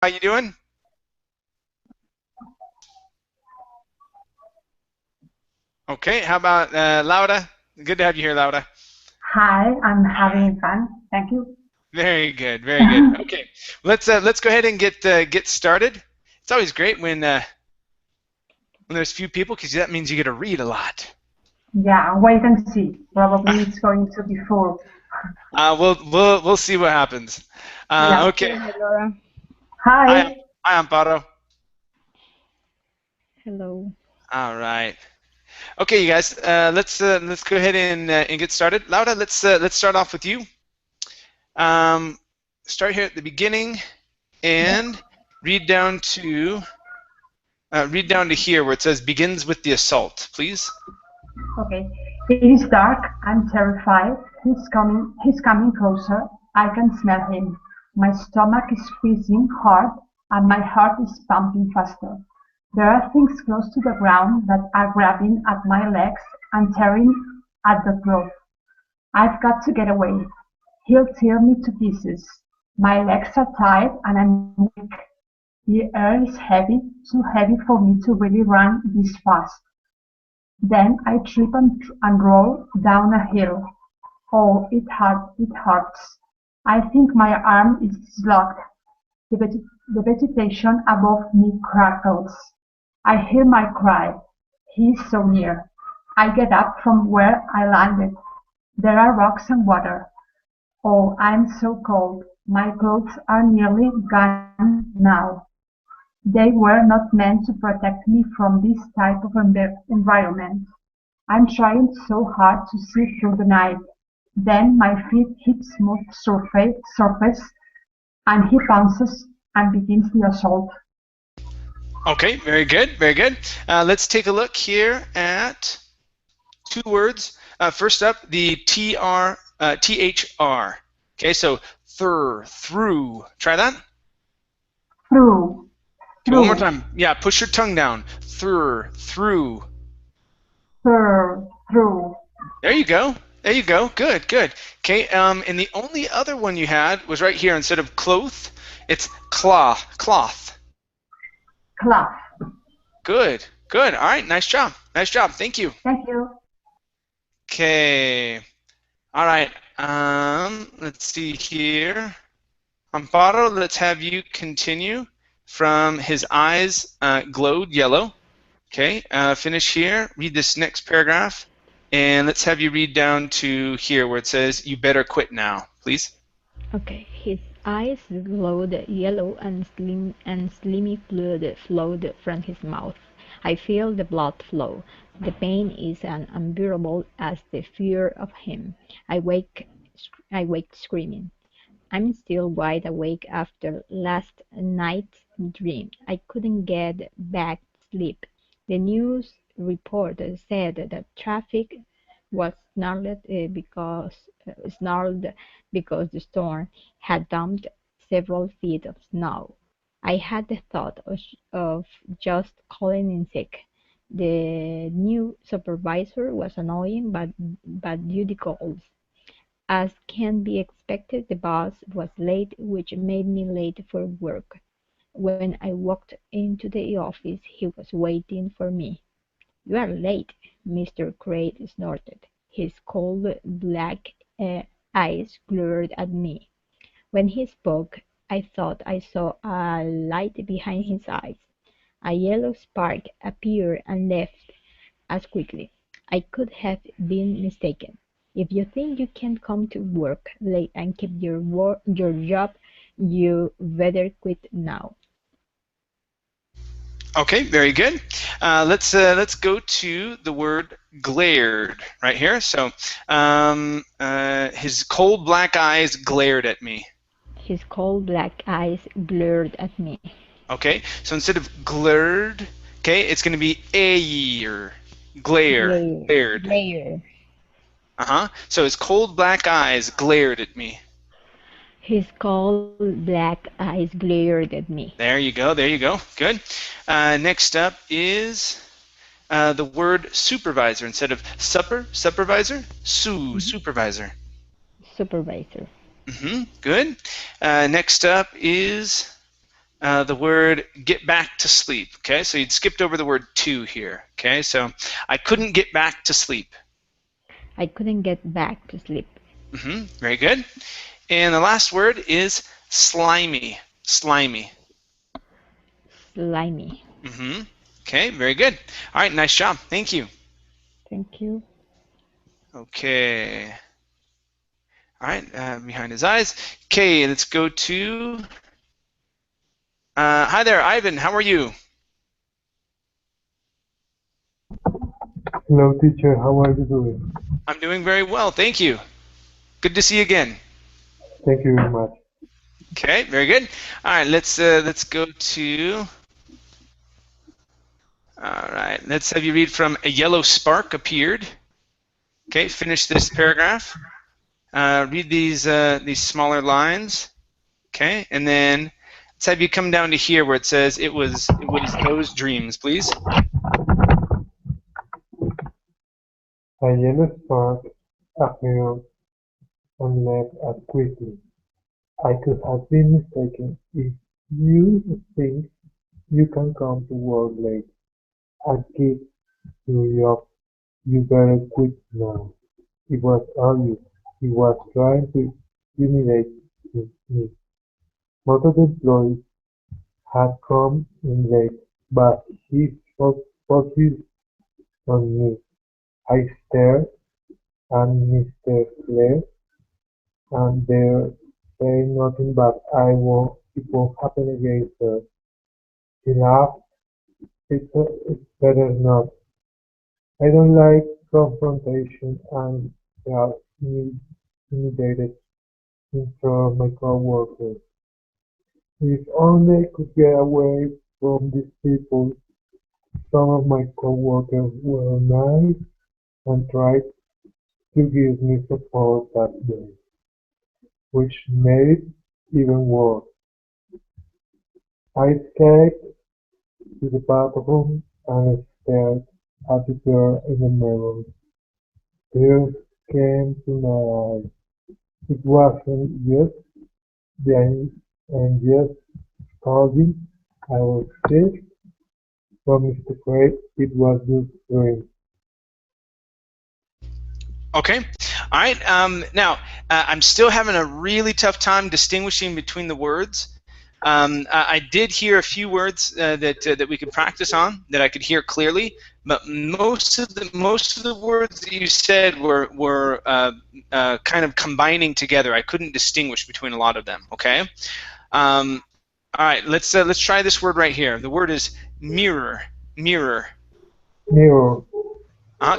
How you doing? Okay, how about Laura? Good to have you here, Laura. Hi, I'm All right. having fun. Thank you. Very good, very good. Okay, let's go ahead and get started. It's always great when there's few people because that means you get to read a lot. Yeah, wait and see. Probably it's going to be full. We'll see what happens. Yeah. Okay. Hi, Laura. Hi, Hi. hi, Amparo. Hello. All right. Okay, you guys. Let's go ahead and get started. Laura, let's start off with you. Um, Start here at the beginning Yes. and read down to read down to here where it says begins with the assault, please. Okay. It is dark. I'm terrified. He's coming closer. I can smell him. My stomach is squeezing hard and my heart is pumping faster. There are things close to the ground that are grabbing at my legs and tearing at the throat. I've got to get away. He'll tear me to pieces. My legs are tied and I'm weak. The air is heavy, too heavy for me to really run this fast. Then I trip and roll down a hill. Oh, it hurts. I think my arm is locked. The vegetation above me crackles. I hear my cry. He is so near. I get up from where I landed. There are rocks and water. Oh, I'm so cold. My clothes are nearly gone now. They were not meant to protect me from this type of environment. I'm trying so hard to see through the night. Then my feet hit smooth surface and he pounces and begins the assault. Okay, very good, very good. Let's take a look here at two words. First up, the thr. Okay, so through. Try that. Through, Okay, one more through, time. Yeah, push your tongue down. Through. through. There you go. There you go. Good, good. Okay, and the only other one you had was right here. Instead of cloth, it's cloth. Cloth. Good, good. All right, nice job. Nice job. Thank you. Thank you. Okay. All right. Let's see here. Amparo, let's have you continue from his eyes glowed yellow. Okay. Finish here. Read this next paragraph, and let's have you read down to here where it says, "You better quit now," please. Okay, his eyes glowed yellow and slimy fluid flowed from his mouth. I feel the blood flow. The pain is as unbearable as the fear of him. I wake screaming. I'm still wide awake after last night's dream. I couldn't get back to sleep. The news reporter said that traffic was snarled because the storm had dumped several feet of snow. I had the thought of just calling in sick. The new supervisor was annoying but duty calls. As can be expected, the boss was late, which made me late for work. When I walked into the office, he was waiting for me. "You are late," Mr. Crate snorted. His cold black eyes glared at me. When he spoke, I thought I saw a light behind his eyes. A yellow spark appeared and left as quickly. I could have been mistaken. If you think you can come to work late and keep your job, you better quit now. Okay, very good. Let's go to the word glared right here. So, his cold black eyes glared at me. His cold black eyes glared at me. Okay, so instead of glared, okay, it's going to be air, glare, Glare, glared. glare. So his cold black eyes glared at me. His cold black eyes glared at me. There you go. There you go. Good. Next up is the word supervisor. Instead of supervisor, Mhm. supervisor. Supervisor. Good. Next up is the word get back to sleep. Okay, so you'd skipped over the word to here. Okay, so I couldn't get back to sleep. I couldn't get back to sleep. Very good. And the last word is slimy. Slimy. Slimy. Okay, very good. All right, nice job. Thank you. Thank you. Okay. All right, behind his eyes. Okay, let's go to. Hi there, Ivan. How are you? Hello, teacher. How are you doing? I'm doing very well, thank you. Good to see you again. Thank you very much. Okay, very good. All right, let's go to. All right, let's have you read from a yellow spark appeared. Okay, finish this paragraph. Read these smaller lines. Okay, and then let's have you come down to here where it says it was those dreams, please. A yellow spark appeared and left us quickly. I could have been mistaken. If you think you can come to work late and keep you up, you better quit now. It was obvious. He was trying to intimidate me. Most of the employees had come in late, but he focused on me. I stared at Mr. Clare, and they're saying nothing but it won't happen again, sir. He laughed. It's better not. I don't like confrontation and felt intimidated in front of my coworkers. If only I could get away from these people. Some of my coworkers were nice and tried to give me support that day, which made it even worse. I escaped to the bathroom and stared at the girl in the mirror. Tears came to my eyes. It wasn't just the angels calling I was sick from Mr. Craig. It was just dream. Okay. All right. Now, I'm still having a really tough time distinguishing between the words. I did hear a few words that we could practice on that I could hear clearly, but most of the words that you said were kind of combining together. I couldn't distinguish between a lot of them. Okay. All right. Let's try this word right here. The word is mirror. Mirror. Mirror,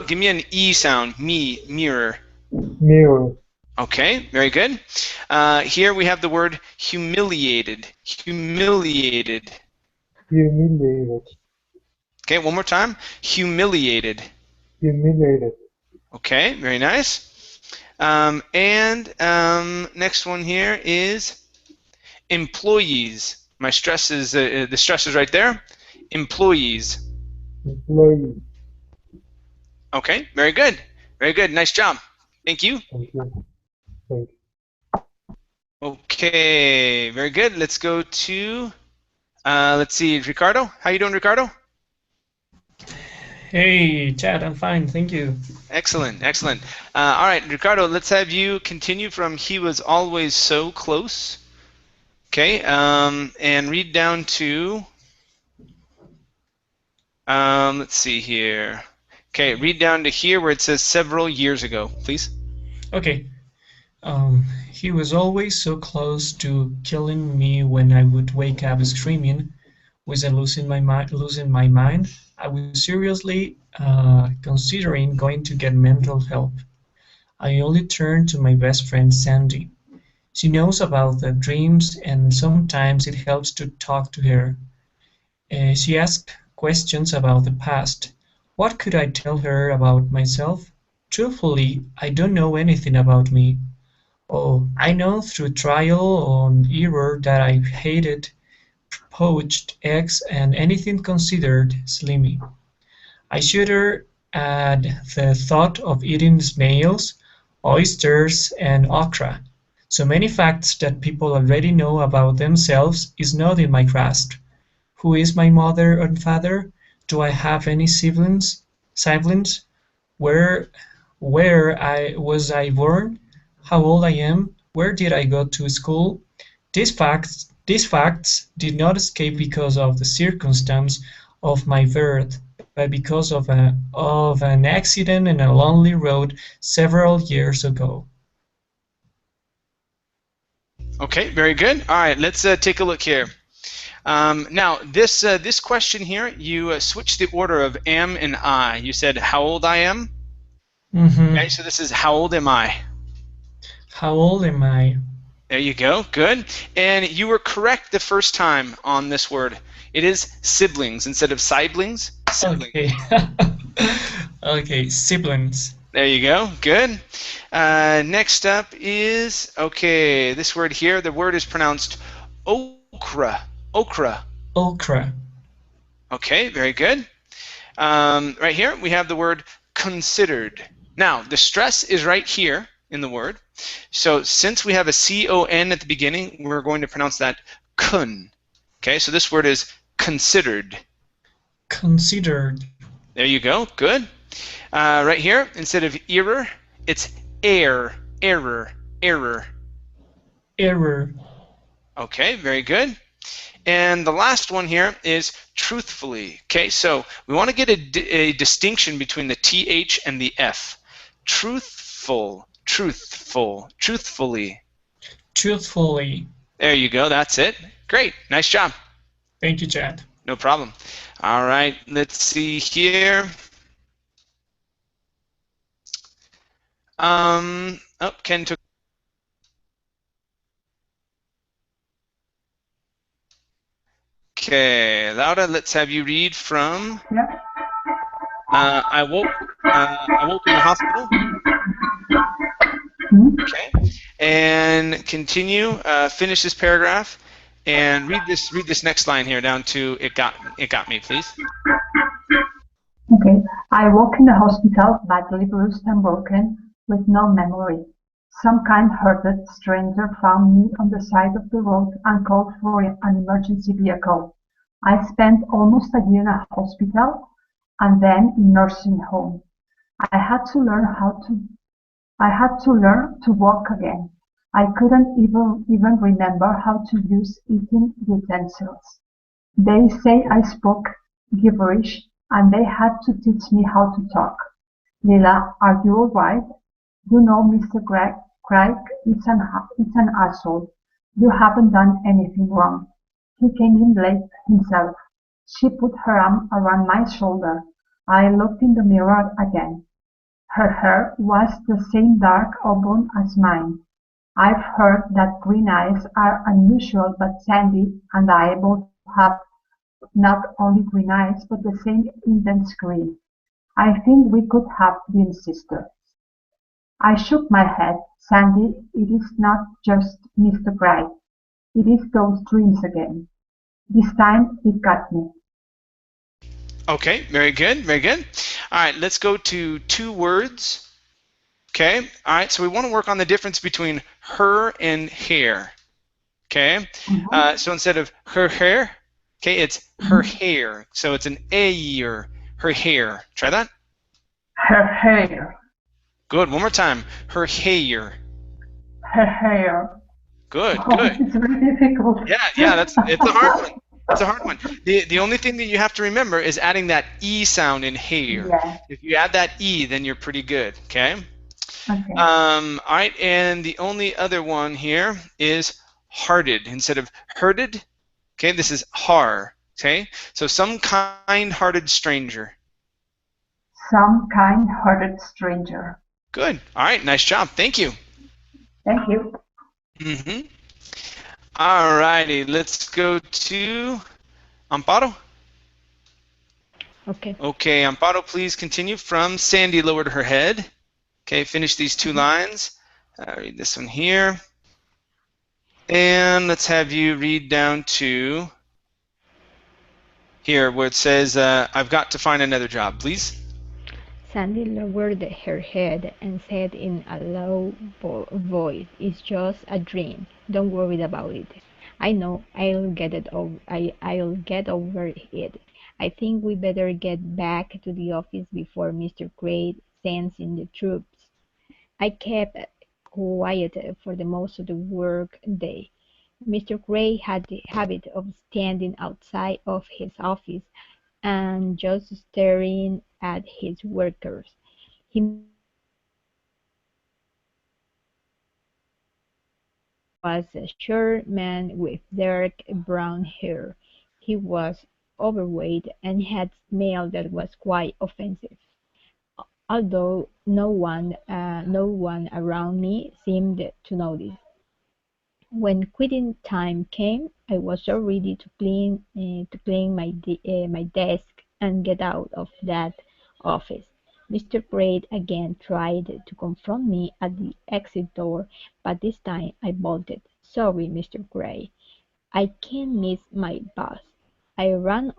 Give me an E sound. Mirror. mirror, Okay, very good. Here we have the word humiliated. Humiliated. humiliated, Okay, one more time. Humiliated. humiliated, Okay, very nice. Next one here is employees. My stress is the stress is right there. Employees. employee. Okay, very good. Very good. Nice job. Thank you. Thank you. Thank you. Okay, very good. Let's go to let's see, Ricardo. How you doing, Ricardo? Hey, Chad, I'm fine, thank you. Excellent, excellent. All right, Ricardo, let's have you continue from he was always so close. Okay, and read down to, let's see here. Okay, read down to here where it says several years ago, please. Okay. He was always so close to killing me when I would wake up screaming, without losing my mind. I was seriously considering going to get mental help. I only turned to my best friend Sandy. She knows about the dreams, and sometimes it helps to talk to her. She asked questions about the past. What could I tell her about myself? Truthfully, I don't know anything about me. Oh, I know through trial and error that I hated poached eggs and anything considered slimy. I shuddered at the thought of eating snails, oysters, and okra. So many facts that people already know about themselves is not in my grasp. Who is my mother and father? Do I have any siblings? Siblings? Where was I born? How old I am? Where did I go to school? These facts did not escape because of the circumstance of my birth, but because of an accident in a lonely road several years ago. Okay, very good. All right, let's take a look here. Now, this question here, you switched the order of am and I. You said how old I am. Okay, so this is how old am I? How old am I? There you go. Good. And you were correct the first time on this word. It is siblings instead of siblings. Siblings. Okay. Okay, siblings. There you go. Good. Next up is, okay, this word here, the word is pronounced okra. Okra. Okra. Okay, very good. Right here, we have the word considered. Now, the stress is right here in the word. So since we have a C-O-N at the beginning, we're going to pronounce that kun. Okay, so this word is considered. Considered. There you go. Good. Right here, instead of error, it's error. Error. Error. Error. Okay, very good. And the last one here is truthfully. Okay, so we want to get a distinction between the TH and the F. Truthful, truthful, truthfully. Truthfully. There you go, that's it. Great, nice job. Thank you, Chad. No problem. All right, let's see here. Ken took. Okay, Laura, let's have you read from. Yeah. I woke in the hospital. Okay, and continue. Finish this paragraph, and read this next line here down to it got me, please. Okay. I woke in the hospital, badly bruised and broken, with no memory. Some kind-hearted stranger found me on the side of the road and called for an emergency vehicle. I spent almost a year in a hospital and then in nursing home. I had to learn to walk again. I couldn't even remember how to use eating utensils. They say I spoke gibberish and they had to teach me how to talk. Lila, are you alright? You know Mr. Craig is an asshole. You haven't done anything wrong. He came in late himself. She put her arm around my shoulder. I looked in the mirror again. Her hair was the same dark auburn as mine. I've heard that green eyes are unusual, but Sandy and I both have not only green eyes, but the same intense green. I think we could have been sisters. I shook my head. Sandy, it is not just Mr. Bright. It is those dreams again. This time it got me. Okay, very good, very good. All right, let's go to two words. Okay, all right, so we want to work on the difference between her and hair. Okay, so instead of her hair, okay, it's her hair. So it's an A-er, her hair. Try that. Her hair. Good, one more time. Her hair. Her hair. Good, Oh, good. it's very difficult. Yeah, it's a hard one. It's a hard one. The only thing that you have to remember is adding that E sound in hair. Yeah. If you add that E, then you're pretty good, okay? Okay. All right, and the only other one here is hearted instead of hurted. Okay, this is har. Okay, so some kind-hearted stranger. Some kind-hearted stranger. Good. All right, nice job. Thank you. Thank you. All righty, let's go to Amparo. Okay. Okay, Amparo, please continue from Sandy lowered her head. Okay, finish these two lines. Read this one here. And let's have you read down to here where it says, I've got to find another job, please. Sandy lowered her head and said in a low voice, "It's just a dream. Don't worry about it. I know I'll get over it. I think we better get back to the office before Mr. Gray sends in the troops." I kept quiet for the most of the work day. Mr. Gray had the habit of standing outside of his office and just staring at his workers. He was a short man with dark brown hair. He was overweight and had a smell that was quite offensive, although no one around me seemed to notice. When quitting time came, I was so ready to clean my desk and get out of that office. Mr. Gray again tried to confront me at the exit door, but this time I bolted. "Sorry, Mr. Gray, I can't miss my bus." I ran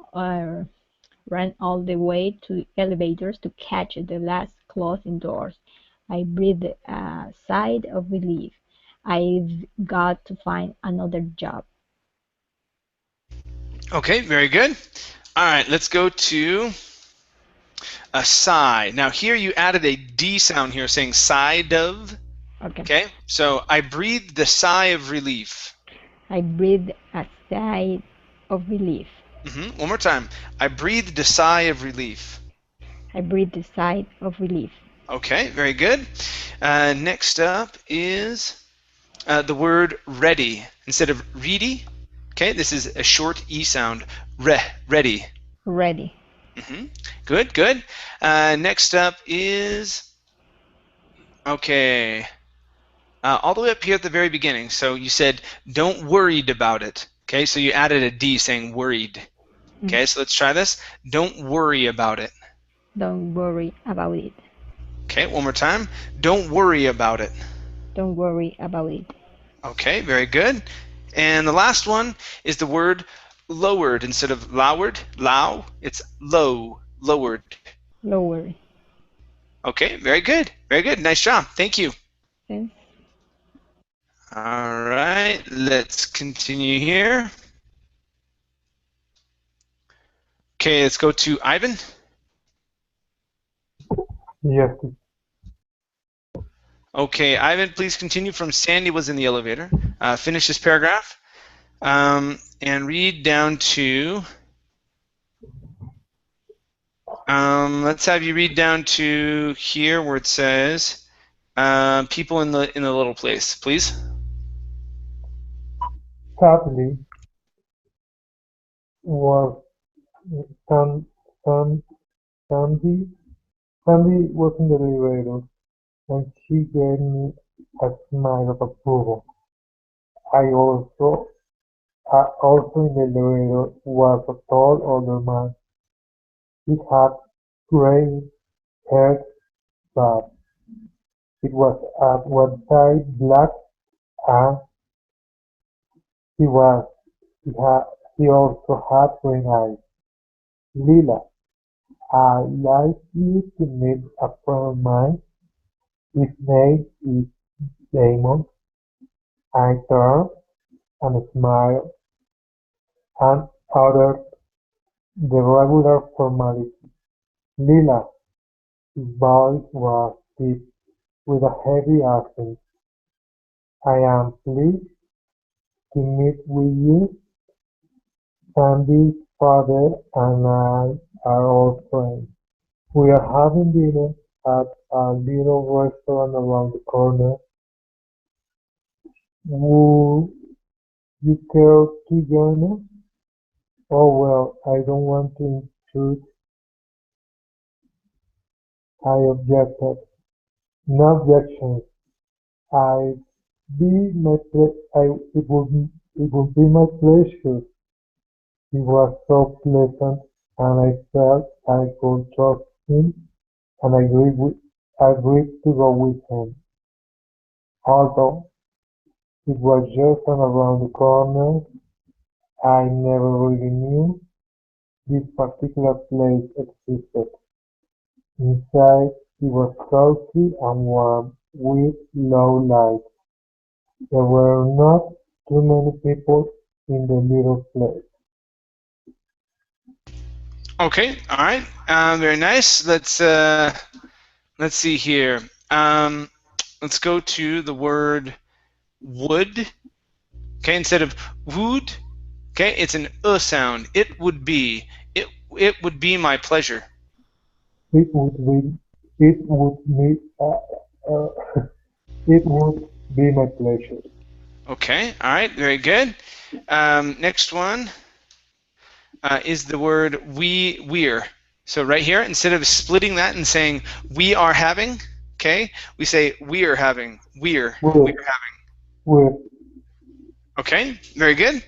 all the way to the elevators to catch the last closing doors. I breathed a sigh of relief. I've got to find another job. Okay, very good. All right, let's go to a sigh. Now here you added a D sound here, saying sighed of. Okay. Okay, so I breathed the sigh of relief. I breathed a sigh of relief. One more time. I breathed a sigh of relief. I breathed a sigh of relief. Okay, very good. Next up is the word ready. Instead of ready, okay, this is a short E sound. Ready. Ready. Good, good. Next up is, okay, all the way up here at the very beginning. So you said, don't worried about it. Okay, so you added a D saying worried. Okay, so let's try this. Don't worry about it. Don't worry about it. Okay, one more time. Don't worry about it. Don't worry about it. Okay, very good. And the last one is the word lowered. Instead of lowered, it's low, lowered. Lower. Okay, very good. Very good. Nice job. Thank you. Thanks. All right, let's continue here. Okay, let's go to Ivan. Yes, Okay, Ivan, please continue from Sandy was in the elevator. Finish this paragraph and read down to. Let's have you read down to here where it says people in the little place, please. sadly, was San, San, Sandy. Sandy was in the elevator, and she gave me a smile of approval. I also, also in the elevator was a tall older man. He had gray hair, but it was at one side black, and he was he also had green eyes. Lila, I'd like you to meet a friend of mine. His name is Damon. I turned and smiled and uttered the regular formality. Lila, his voice was deep with a heavy accent. I am pleased to meet with you. Sandy's father and I are old friends. We are having dinner at a little restaurant around the corner. Would you care to join us? Oh well, I don't want to intrude, I objected. No objections. I be my it would be my pleasure. He was so pleasant, and I felt I could trust him, and agreed to go with him. Although it was just around the corner, I never really knew this particular place existed. Inside it was cozy and warm, with low lights. There were not too many people in the little place. Okay, all right, very nice. Let's see here. Let's go to the word would. Okay, instead of would, okay, it's an sound. It would be. It would be my pleasure. It would be, it would be, uh, it would be my pleasure. Okay, all right, very good. Next one is the word we're. So right here, instead of splitting that and saying we are having, okay, we say we are having. We're Would, having. would, Okay, very good.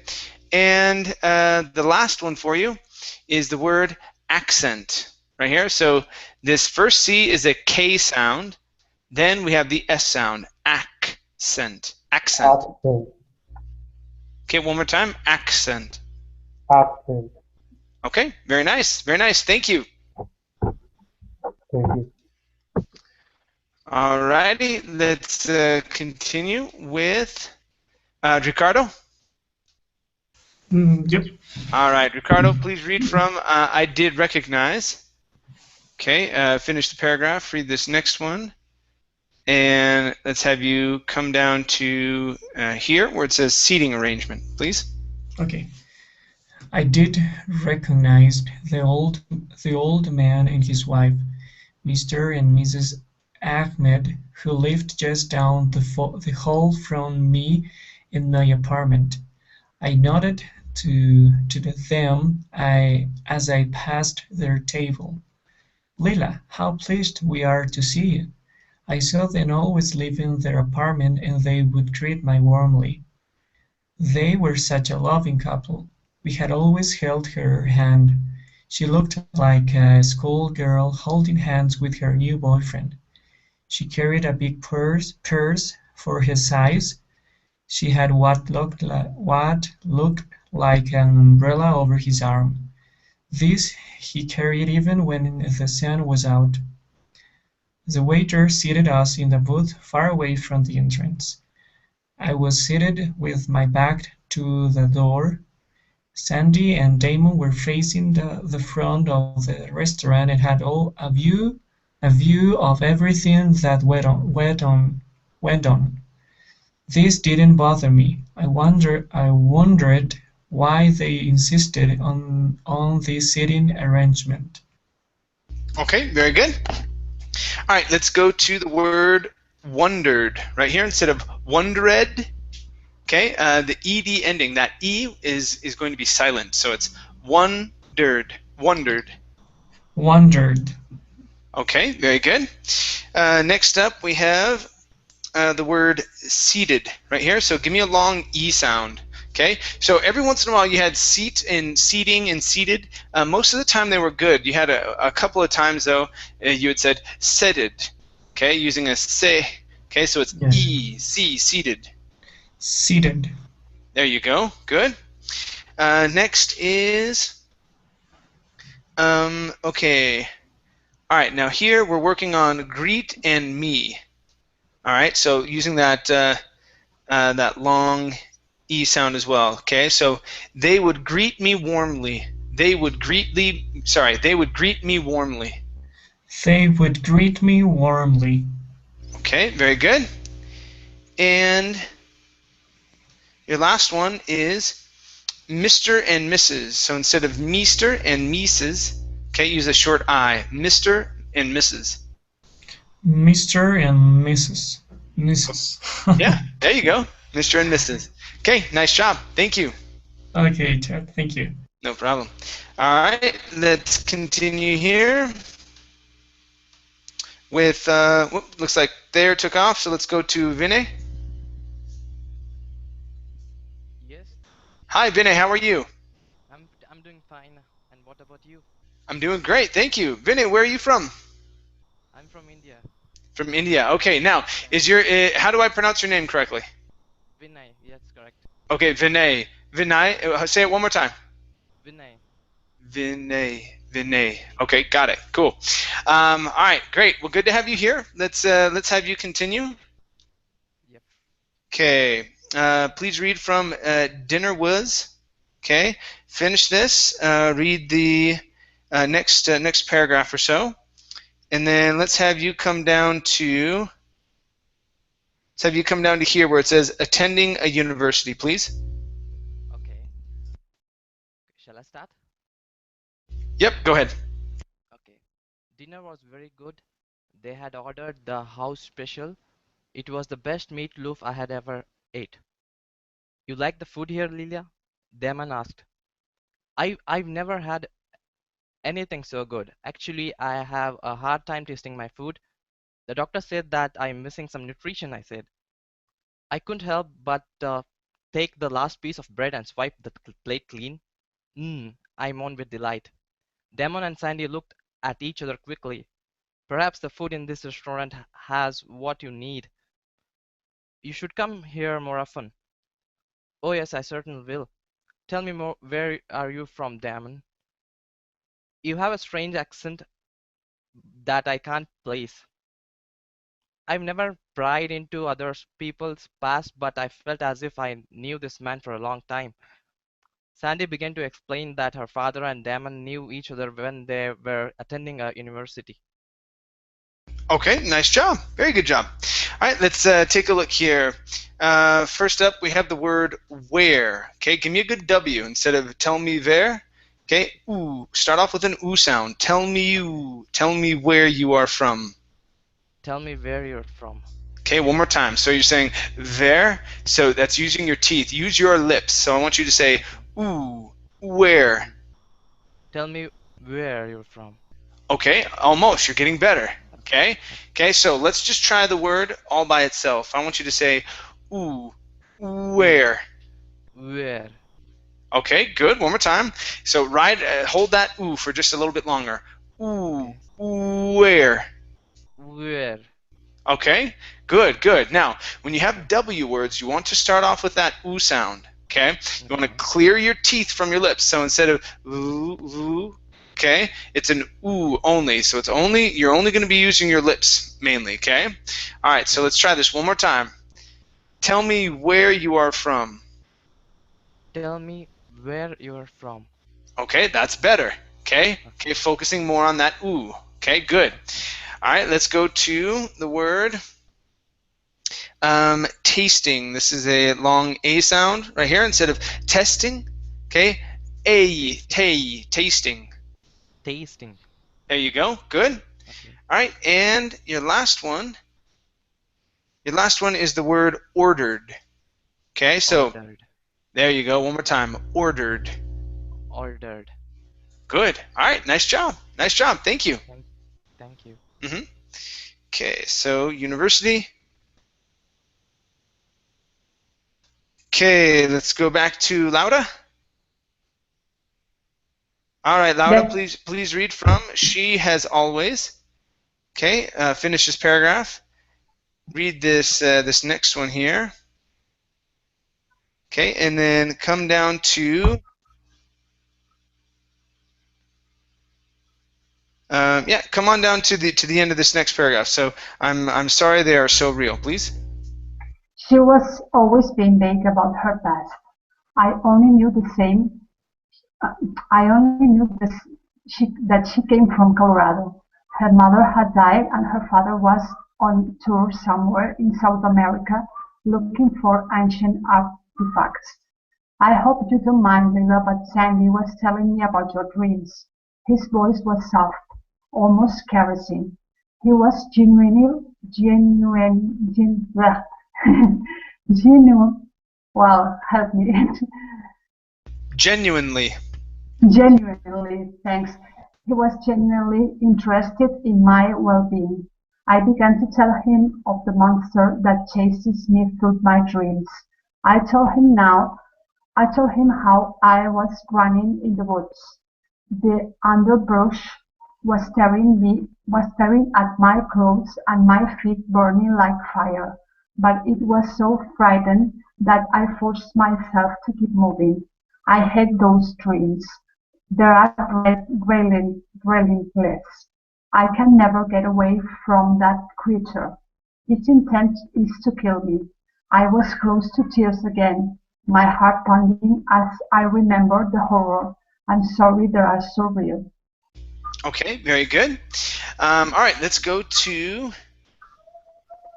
And the last one for you is the word accent right here. So this first C is a K sound. Then we have the S sound, accent. Accent. accent, Okay, one more time, accent. accent. Okay, very nice, very nice. Thank you. Thank you. Alrighty, let's continue with Ricardo. Yep. All right, Ricardo, please read from I did recognize. Okay, finish the paragraph, read this next one. And let's have you come down to here where it says seating arrangement, please. Okay. I did recognize the old man and his wife, Mr. and Mrs. Ahmed, who lived just down the hall from me in my apartment. I nodded to them as I passed their table. "Lila, how pleased we are to see you." I saw them always leaving their apartment and they would greet me warmly. They were such a loving couple. We had always held her hand. She looked like a schoolgirl holding hands with her new boyfriend. She carried a big purse for his size. She had what looked like an umbrella over his arm. This he carried even when the sun was out. The waiter seated us in the booth far away from the entrance. I was seated with my back to the door. Sandy and Damon were facing the front of the restaurant and had all a view of everything that went on. This didn't bother me. I wondered why they insisted on this seating arrangement. Okay, very good. All right, let's go to the word wondered right here instead of wondered. Okay, the ed ending, that e is going to be silent, so it's wondered. Wondered. Wondered. Okay, very good. Next up, we have the word seated right here. So give me a long E sound. Okay, so every once in a while you had seat and seating and seated. Most of the time they were good. You had a couple of times though you had said seated. Okay, using a se. Okay, so it's Yes. E, C, seated. Seated. There you go. Good. Next is okay. All right, now here we're working on greet and me. All right, so using that that long E sound as well. Okay, so they would greet me warmly. They would greet me warmly. They would greet me warmly. Okay, very good. And your last one is Mr. and Mrs. So instead of Meester and Mrs., okay, use a short I. Mr. and Mrs. Mr. and Mrs. Yeah, there you go. Mr. and Mrs. Okay, nice job. Thank you. Okay, Chad, thank you. No problem. All right, let's continue here with, looks like there took off, so let's go to Vinay. Yes, Hi, Vinay, how are you? I'm doing fine. And what about you? I'm doing great, thank you. Vinay, where are you from? I'm from India. From India. Okay, now, is your, how do I pronounce your name correctly? Vinay, yes, correct. Okay, Vinay. Vinay, say it one more time. Vinay. Vinay. Okay, got it. Cool. All right, great. Well, good to have you here. Let's have you continue. Yep. Okay. Please read from Dinner Was. Okay. Finish this. Read the next paragraph or so, and then let's have you come down to here where it says attending a university, please. Okay. Shall I start? Yep. Go ahead. Okay. Dinner was very good. They had ordered the house special. It was the best meatloaf I had ever ate. You like the food here, Lilia? Damon asked. I've never had anything so good. Actually, I have a hard time tasting my food. The doctor said that I'm missing some nutrition, I said. I couldn't help but take the last piece of bread and swipe the plate clean. I moaned with delight. Damon and Sandy looked at each other quickly. Perhaps the food in this restaurant has what you need. You should come here more often. Oh yes, I certainly will. Tell me more, where are you from, Damon? You have a strange accent that I can't place. I've never pried into other people's past, but I felt as if I knew this man for a long time. Sandy began to explain that her father and Damon knew each other when they were attending a university. Okay, nice job. Very good job. All right, let's take a look here. First up, we have the word where. Okay, give me a good W instead of tell me where. Okay, ooh. Start off with an ooh sound. Tell me you. Tell me where you are from. Tell me where you're from. Okay, one more time. So you're saying there. So that's using your teeth. Use your lips. So I want you to say ooh, where. Tell me where you're from. Okay, almost. You're getting better. Okay. Okay? Okay, so let's just try the word all by itself. I want you to say, ooh, where. Where? Okay, good. One more time. So hold that ooh for just a little bit longer. Ooh, Okay. where. Where? Okay, good, good. Now, when you Okay. have W words, you want to start off with that ooh sound. Okay, you want to Okay. clear your teeth from your lips. So instead of ooh, ooh, okay, it's an ooh only. So you're only going to be using your lips mainly. Okay. All right. So Okay. let's try this one more time. Tell me where you are from. Tell me where you're from. Okay, that's better. Okay. Okay. Okay, focusing more on that ooh. Okay, good. Okay. All right, let's go to the word tasting. This is a long A sound right here instead of testing. Okay, Tasting. tasting. Tasting. There you go. Good. Okay. All right, and your last one. Your last one is the word ordered. Okay, so Ordered. there you go. One more time. Ordered. Ordered. Good. All right, nice job. Nice job. Thank you. Thank. Thank you. Mm-hmm. Okay, so university. Okay, let's go back to Lauda. All right, Lauda, Yes, please read from She Has Always. Okay, finish this paragraph. Read this next one here. Okay, and then come down to come on down to the end of this next paragraph. So I'm sorry they are so real. Please. she was always being vague about her past. I only knew the same. uh, I only knew that she came from Colorado. Her mother had died, and her father was on tour somewhere in South America looking for ancient artifacts. I hope you don't mind, Lila, but Sandy was telling me about your dreams. His voice was soft, almost caressing. He was genuine, well, help me. Genuinely. Genuinely, thanks. He was genuinely interested in my well-being. I began to tell him of the monster that chases me through my dreams. I told him now I told him how I was running in the woods. The underbrush was staring at my clothes and my feet burning like fire, but it was so frightened that I forced myself to keep moving. I hate those dreams. There are dwelling place. I can never get away from that creature. Its intent is to kill me. I was close to tears again, my heart pounding as I remembered the horror. I'm sorry they are so real. Okay, very good. All right, let's go to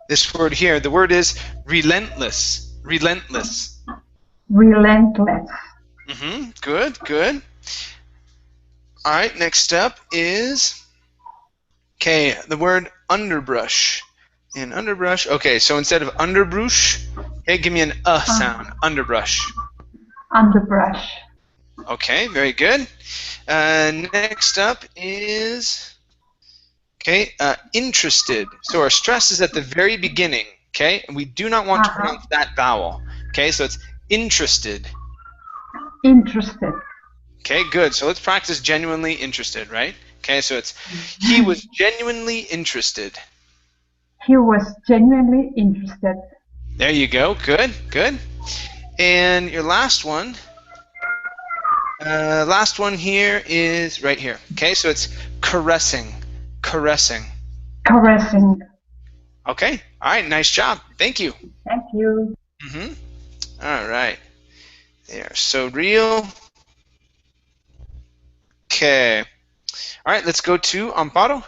this word here. The word is relentless. Relentless. Relentless. Good, good. All right, next up is, okay, the word underbrush. And underbrush, okay, so instead of underbrush, okay, give me an sound. Underbrush. Underbrush. Okay, very good. Next up is, okay, interested. So our stress is at the very beginning, okay, and we do not want to pronounce that vowel. Okay, so it's interested. Interested. Okay, good. So let's practice genuinely interested, right? Okay, so it's he was genuinely interested. He was genuinely interested. There you go. Good, good. And your last one here is right here. Okay, so it's caressing. Caressing. Caressing. Okay, all right, nice job. Thank you. Thank you. All right. They are so real. Okay. All right, let's go to Amparo.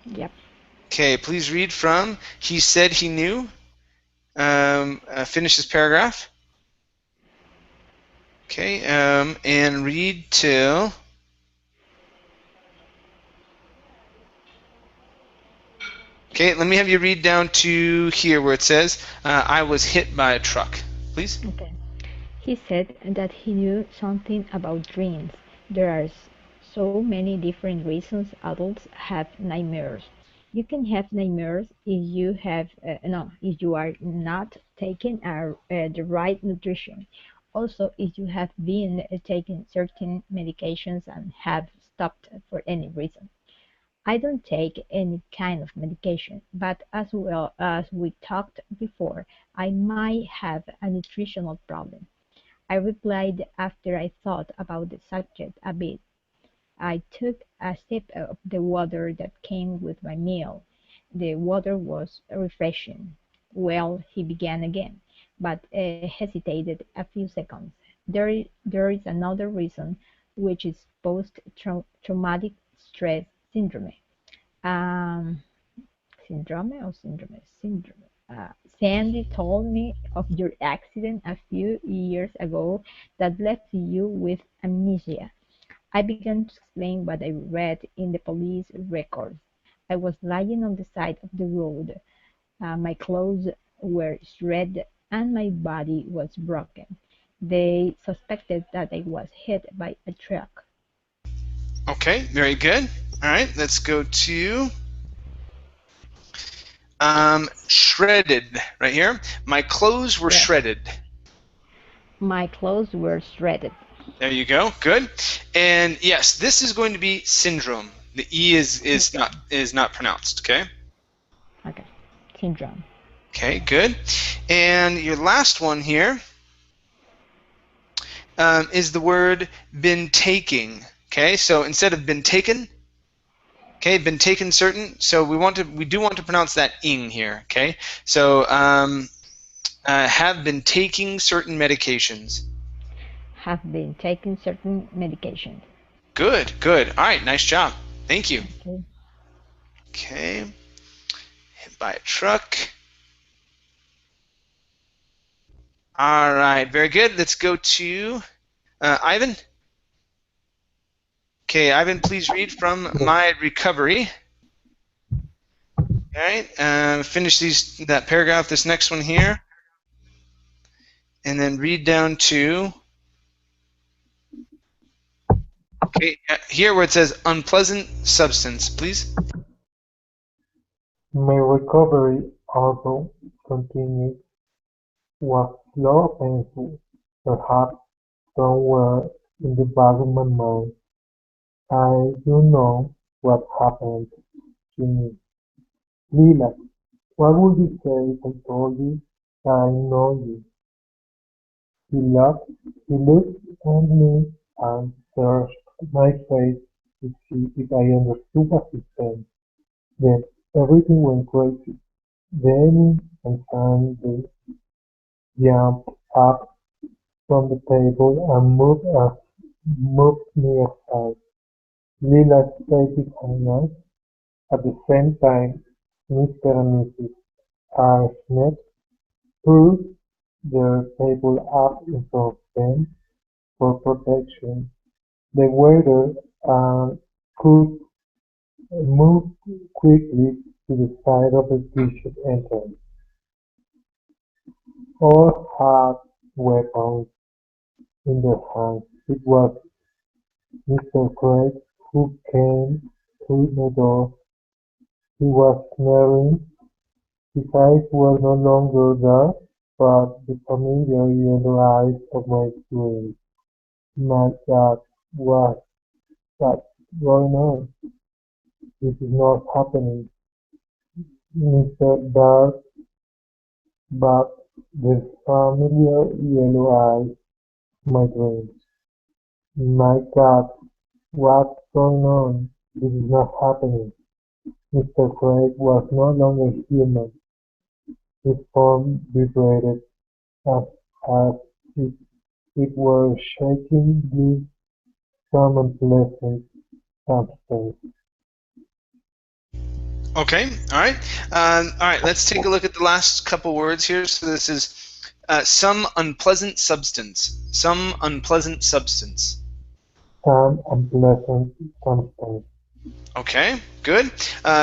Yep. Okay, please read from he said he knew. Finish this paragraph. Okay, and read till. Okay, let me have you read down to here where it says, I was hit by a truck. Please. Okay. He said that he knew something about dreams. There are so many different reasons adults have nightmares. You can have nightmares if you have no, if you are not taking the right nutrition. Also, if you have been taking certain medications and have stopped for any reason. I don't take any kind of medication, but as well as we talked before, I might have a nutritional problem. I replied after I thought about the subject a bit. I took a sip of the water that came with my meal. The water was refreshing. Well, he began again, but hesitated a few seconds. There is another reason, which is post-traumatic stress syndrome. Um, syndrome. Sandy told me of your accident a few years ago that left you with amnesia. I began to explain what I read in the police records. I was lying on the side of the road. My clothes were shredded and my body was broken. They suspected that I was hit by a truck. Okay, very good. All right, let's go to shredded right here. My clothes were Yes, shredded. my clothes were shredded. There you go. Good. And yes, this is going to be syndrome. The E Okay, is not pronounced, okay? okay. Syndrome. Okay, good. And your last one here is the word been taking. Okay, so instead of been taken, okay, been taken certain. So we do want to pronounce that ing here. Okay, so have been taking certain medications. Have been taking certain medications. Good, good. All right, nice job. Thank you. Okay. Okay, hit by a truck. All right, very good. Let's go to Ivan. Okay, Ivan, please read from Yes. My Recovery. All right, finish that paragraph, this next one here, and then read down to, okay, here where it says unpleasant substance, please. My recovery also continued, was slow and painful. Perhaps somewhere in the back of my mind I do know what happened to me. Lila, what would you say if I told you that I know you? He looked at me and searched my face to see if I understood what he said. Then everything went crazy. Danny and Sandy jumped up from the table and moved me aside. Lila's face behind us. At the same time, Mr. and Mrs. R. Smith pushed their table up in front of them for protection. The waiter and cook moved quickly to the side of the kitchen entrance. All had weapons in their hands. It was Mr. Craig who came through the door. He was sneering. His eyes were no longer there, but the familiar yellow eyes of my dreams. My God, what's that going on? This is not happening. Mr. Dark, but the familiar yellow eyes of my dreams. My God, what's going on? This is not happening. Mr. Craig was no longer human. His form vibrated as if it were shaking loose some unpleasant substance. Okay, all right. All right, let's take a look at the last couple words here. So this is some unpleasant substance. Some unpleasant substance. Some unpleasant substance. Okay, good.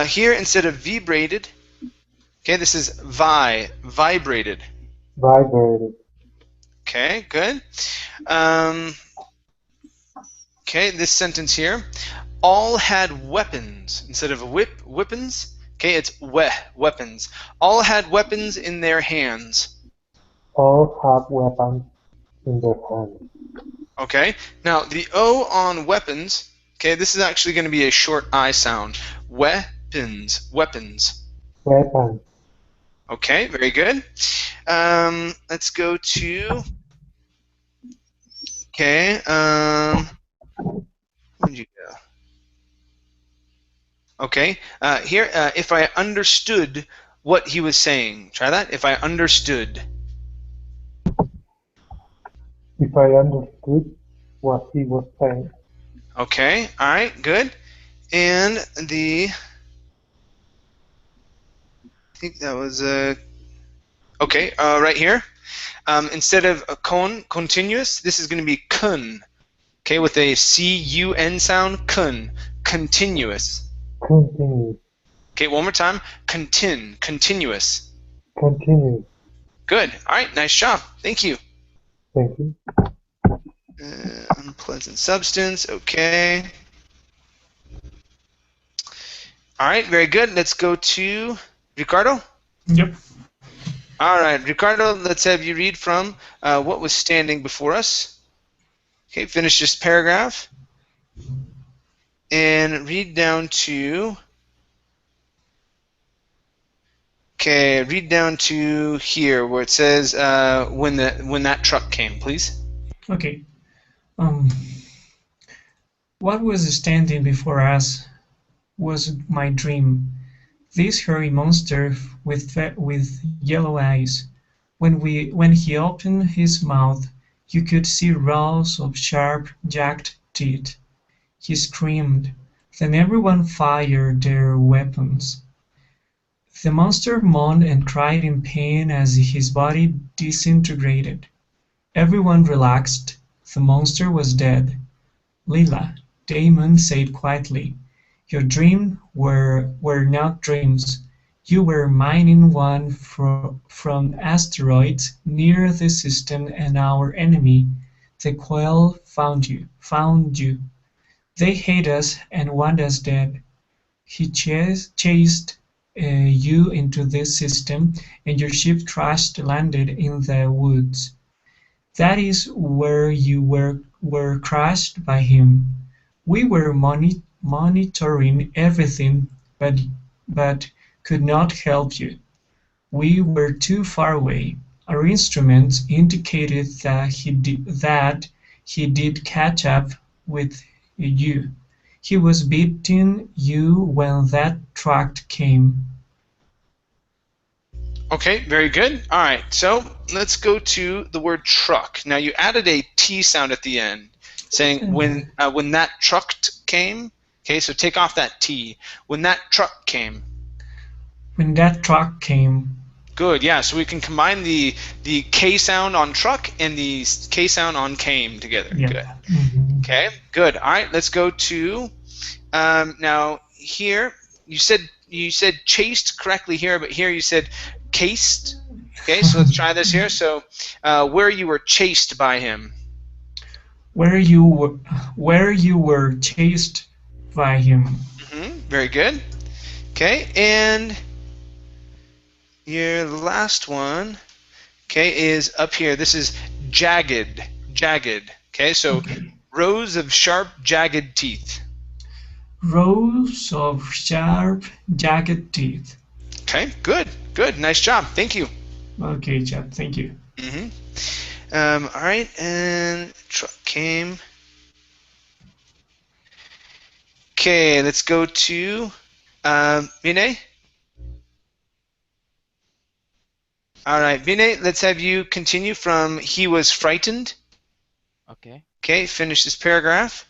Here, instead of vibrated, okay, this is vibrated. Vibrated. Okay, good. Okay, this sentence here. All had weapons. Instead of weapons, okay, it's weapons. All had weapons in their hands. All had weapons in their hands. Okay, now the O on weapons, okay, this is actually going to be a short I sound. Weapons, weapons. Weapons. Okay, very good. Let's go to, okay, where'd you go? Okay, here, if I understood what he was saying. Try that. If I understood. If I understood what he was saying. Okay, all right, good. And I think that was okay, right here. Instead of a continuous, this is going to be kun. Okay, with a C-U-N sound, kun, continuous. Continuous. Okay, one more time, continuous. Continuous. Good. All right, nice job. Thank you. Thank you. Unpleasant substance. Okay. All right, very good. Let's go to Ricardo. Yep. All right, Ricardo, let's have you read from what was standing before us. Okay, finish this paragraph. And read down to... Okay, read down to here where it says when that truck came, please. Okay. What was standing before us was my dream. This hairy monster with yellow eyes. When he opened his mouth, you could see rows of sharp, jagged teeth. He screamed. Then everyone fired their weapons. The monster moaned and cried in pain as his body disintegrated. Everyone relaxed. The monster was dead. Lila, Damon said quietly, your dreams were not dreams. You were mining one from asteroids near the system and our enemy, the Quell, found you. They hate us and want us dead. He chased you into this system and your ship landed in the woods. That is where you were crushed by him. We were monitoring everything but could not help you. We were too far away. Our instruments indicated that He did catch up with you. He was beating you when that truck came. Okay, very good. All right, so let's go to the word truck. Now you added a T sound at the end, saying when that truck came. Okay, so take off that T. When that truck came. When that truck came. Good, yeah. So we can combine the K sound on truck and the K sound on came together. Yeah. Good. Mm-hmm. Okay, good. All right, let's go to now here. You said chased correctly here, but here you said cased. Okay, so let's try this here. So where you were chased by him. Where you were chased by him. Very good. Okay, and your last one, okay, is up here. This is jagged. Jagged. Okay, so rows of sharp, jagged teeth. Rows of sharp, jagged teeth. Okay, good, good, nice job. Thank you. Okay, Chad, thank you. All right, and truck came. Okay, let's go to Vinay. All right, Vinay, let's have you continue from he was frightened. Okay. Okay, finish this paragraph.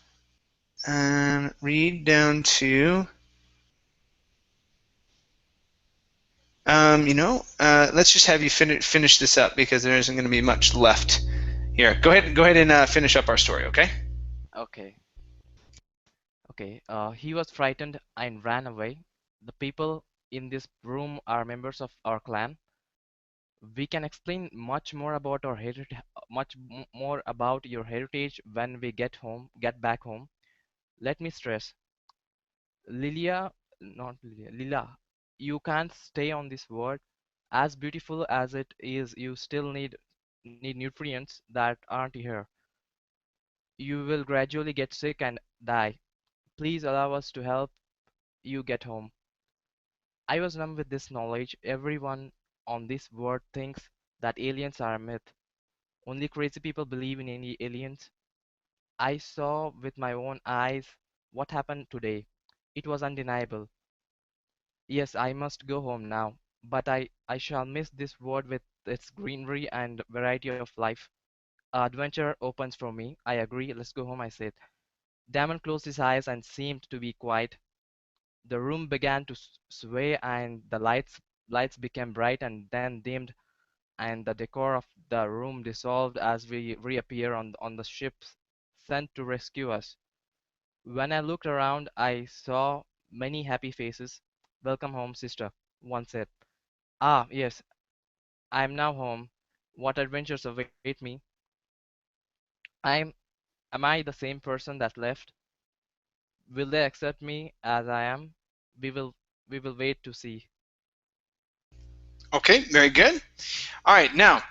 Read down to let's just have you finish this up because there isn't going to be much left here. Go ahead and finish up our story, okay? Okay. Okay. He was frightened and ran away. The people in this room are members of our clan. We can explain much more about our heritage, more about your heritage when we get back home. Let me stress, Lilia, not Lilia, Lila, you can't stay on this world. As beautiful as it is, you still need nutrients that aren't here. You will gradually get sick and die. Please allow us to help you get home. I was numb with this knowledge. Everyone on this world thinks that aliens are a myth. Only crazy people believe in any aliens. I saw with my own eyes what happened today. It was undeniable. Yes, I must go home now, but I shall miss this world with its greenery and variety of life. Adventure opens for me. I agree. Let's go home, I said. Damon closed his eyes and seemed to be quiet. The room began to sway and the lights became bright and then dimmed and the decor of the room dissolved as we reappear on the ships sent to rescue us. When I looked around, I saw many happy faces. Welcome home, sister, one said. Ah, yes, I am now home. What adventures await me? I'm, am I the same person that left? Will they accept me as I am? We will, we will wait to see. Okay, very good. All right, now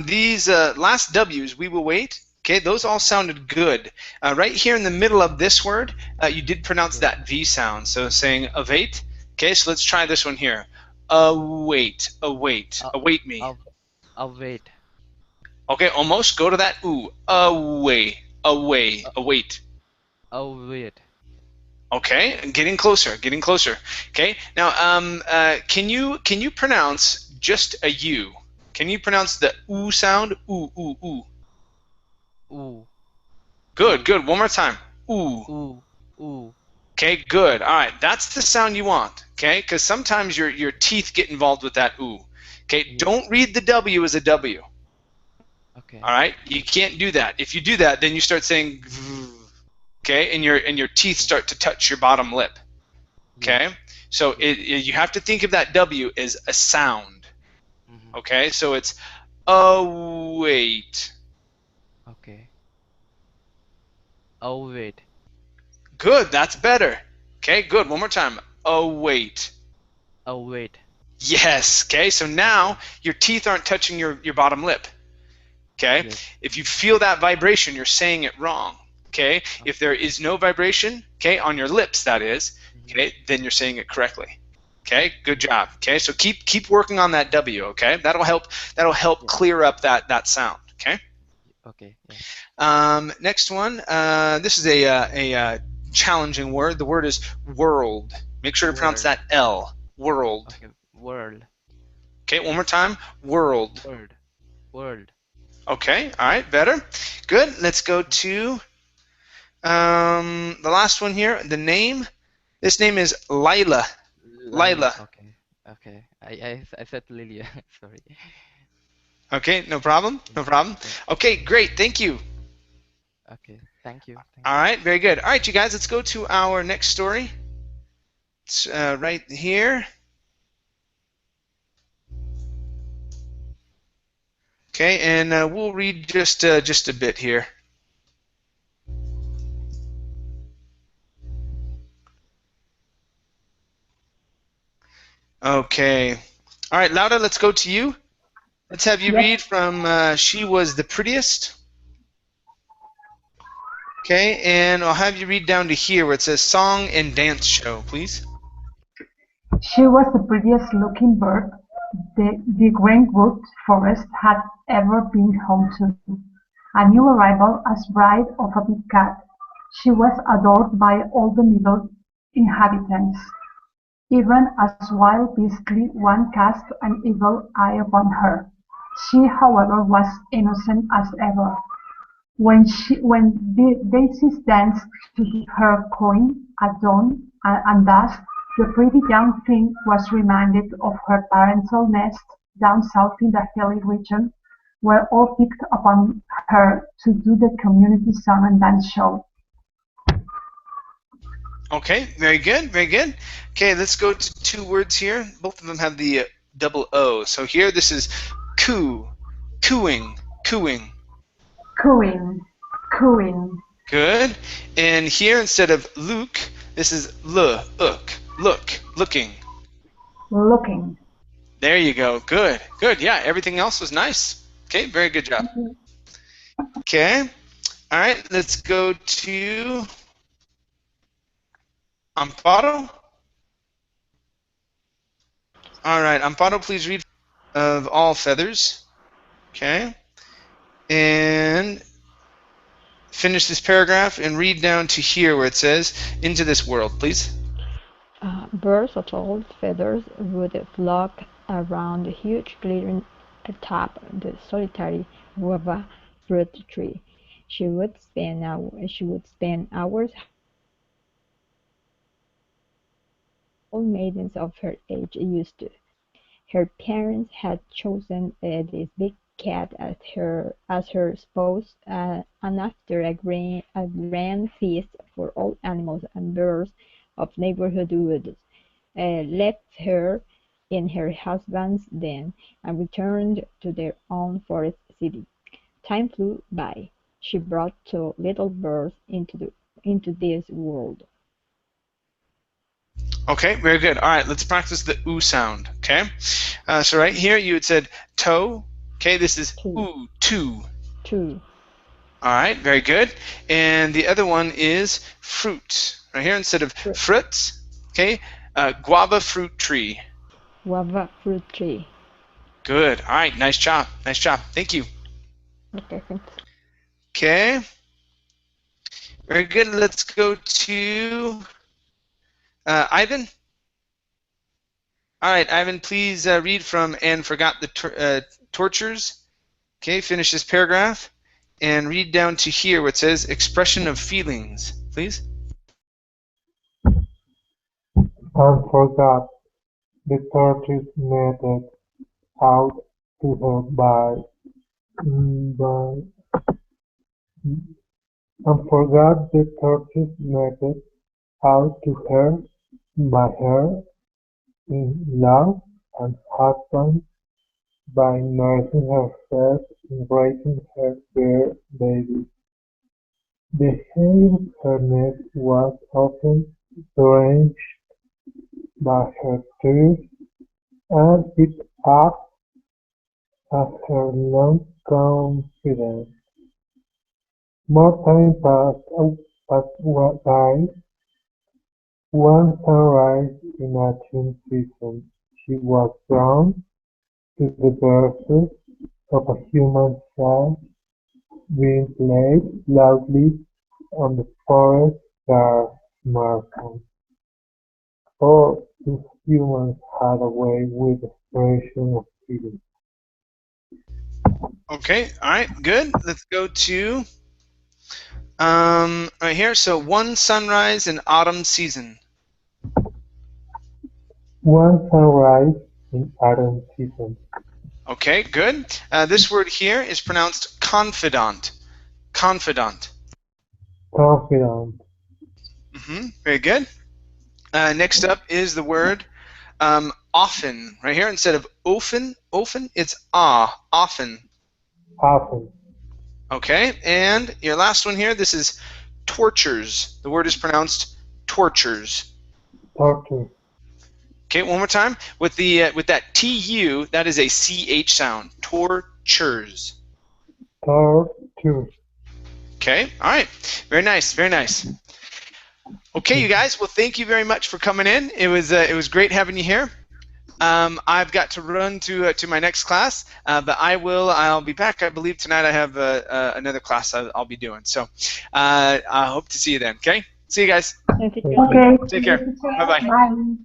these last W's, we will wait. Okay, those all sounded good. Right here in the middle of this word, you did pronounce Okay. that V sound, so saying await. Okay, so let's try this one here. Await, await, Uh, await me. Await, Okay, almost go to that ooh. Away, away, uh, await. await. Okay, getting closer, getting closer. Okay, now can you pronounce just a U? Can you pronounce the ooh sound? Ooh, ooh, ooh. Ooh, Good, ooh, good. One more time. Ooh. ooh, ooh. Okay, good. All right, that's the sound you want. Okay, because sometimes your teeth get involved with that ooh. Okay, Yes. don't read the W as a W. Okay. All right, you can't do that. If you do that, then you start saying, okay, and your teeth Okay. start to touch your bottom lip. Yes. Okay, so Yes. you have to think of that W as a sound. Mm-hmm. Okay, so it's wait. Okay. Await. Good, that's better. Okay, good. One more time. Wait. Await. Yes. Okay, so now Okay. your teeth aren't touching your bottom lip. Okay, Yes. if you feel that vibration, you're saying it wrong. Okay, if there Okay. is no vibration, okay, on your lips, that is, Mm-hmm. okay, then you're saying it correctly. Okay, good Mm-hmm. job. Okay, so keep working on that W. Okay, that'll help Yes. clear up that sound. Okay. Okay. Yes. Next one. This is a challenging word. The word is world. Make sure to pronounce World. that L. World. Okay. World. Okay, one more time. World. World. World. Okay, all right, better. Good. Let's go to the last one here. The name. This name is Lila. Lila. Lila. Okay. Okay. I said Lilia. Sorry. Okay, no problem. Yeah. No problem. Okay. Okay, great. Thank you. Okay. Thank you. Thank All you. right, very good. All right, you guys, let's go to our next story. It's right here. Okay, and we'll read just a bit here. Okay. All right, Laura, let's go to you. Let's have you Yes, read from She Was the Prettiest. Okay, and I'll have you read down to here where it says Song and Dance Show, please. she was the prettiest looking bird the Greenwood forest had ever been home to. A new arrival as bride of a big cat, she was adored by all the meadow inhabitants. Even as wild beastly one cast an evil eye upon her. She, however, was innocent as ever. When daisies danced to give her coin at dawn and dusk, the pretty young thing was reminded of her parental nest down south in the hilly region, where all picked upon her to do the community song and dance show. Okay, very good, very good. Okay, let's go to two words here. Both of them have the double O. So here, this is coo, cooing, cooing. Cooing, cooing, Good. And here, instead of Luke, this is look, looking. looking. There you go. Good, good. Yeah, everything else was nice. Okay, very good job. Okay. All right, let's go to Amparo. All right, Amparo, please read of all feathers. Okay. And finish this paragraph and read down to here where it says, into this world, please. Birds of all feathers would flock around the huge glittering atop the solitary guava fruit tree. She would spend hours all maidens of her age used to. Her parents had chosen this big cat as her spouse, and after a grand feast for all animals and birds of neighborhood woods, left her in her husband's den and returned to their own forest city. Time flew by. She brought two little birds into this world. Okay, very good. All right, let's practice the oo sound. Okay, so right here you had said toe. Okay, this is Two, oo, two. two, All right, very good. And the other one is fruit. Right here instead of fruit, fruit. Okay, guava fruit tree. guava fruit tree. Good. All right, nice job. Nice job. Thank you. Okay, thanks. Okay, very good. Let's go to Ivan. All right, Ivan, please read from And Forgot the Tortures. Okay, finish this paragraph and read down to here where it says expression of feelings, please. And forgot the tortoise meted out to her by and forgot the tortoise meted out to her by her in love and husband by nursing herself, embracing her dear baby. The hair of her neck was often drenched by her tears, and it acted as her long confidence. More time passed by. One sunrise in autumn season, she was drawn to the verses of a human sigh Being played loudly on the forest car smartphone. Oh, these humans had a way with expression of feeling. Okay, all right, good. Let's go to right here. So one sunrise in autumn season. One sunrise in autumn season. Okay, good. This word here is pronounced confidant. Confidant. Confident. Very good. Next up is the word often. Right here, instead of often, it's often. Often. Okay, and your last one here, this is tortures. The word is pronounced tortures. Torture. Okay, one more time. With that tu, that is a ch sound. Tortures. Torture. Okay, all right. Very nice, very nice. Okay, you guys. Well, thank you very much for coming in. It was great having you here. I've got to run to my next class, but I'll be back. I believe tonight I have another class I'll be doing. So I hope to see you then. Okay. See you guys. Thank you. Okay. Take care. Bye bye. Bye.